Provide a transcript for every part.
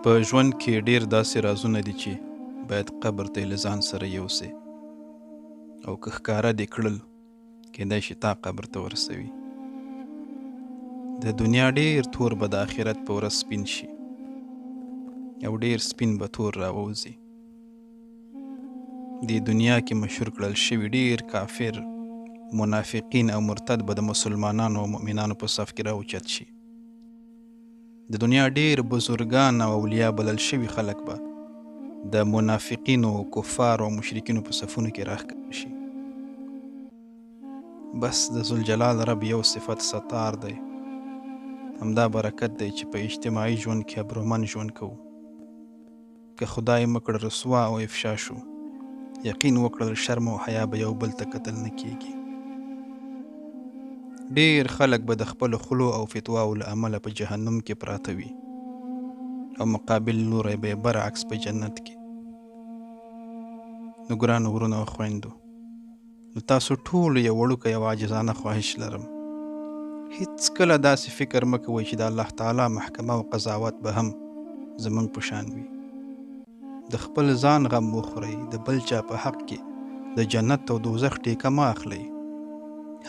په ژوند کې ډیر داسې رازونه دي چې باید قبر ته له ځان سره یوسې او که ښکاره دې کړل کیدای شي تا قبر ته ورسوي. د دنیا ډیر تور به د آخرت په ورځ سپین شي او ډیر سپین به تور راووځي. دې دنیا کې مشهور کړل شوي ډیر کافر، منافقین او مرتد به د مسلمانانو او مؤمنانو په صف کې راوچت شي. د دنیا ډیر بزرگان او اولیاء بلل شوي خلک به د منافقینو، کفارو او مشرکینو په صفونو کې راښکاره شي. بس د ذوالجلال رب یو صفت ستار دی، همدا برکت دی چې په اجتماعي ژوند کې ابرومن ژوند کوو. که خدای مکړه رسوا او افشا شو، یقین وکړل شرم او حیا به یو بل ته کتل نه کیږي. ډیر خلک به د خپلو خلو او فتواو له امله په جهنم کې پراته وي او مقابل لوری به یې برعکس په جنت کې. نو ګرانو ورونو او خویندو، نو تاسو ټولو یو وړوکی او عاجزانه خواهش لرم، هیڅکله داسې فکر مه کوئ چې د الله تعالی محکمه او قضاوت به هم زموږ په شان وي. د خپل ځان غم وخورئ، د بل چا په حق کې د جنت او دوزخ ټیکه مه اخلئ.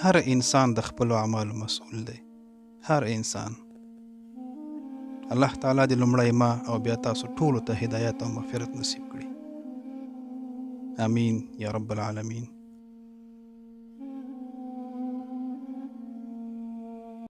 هر انسان د خپلو اعمالو مسؤل دی، هر انسان. الله تعالی دې لومړی ما او بیا تاسو ټولو ته هدایت او مغفرت نصیب کړي. آمین یا رب العالمین.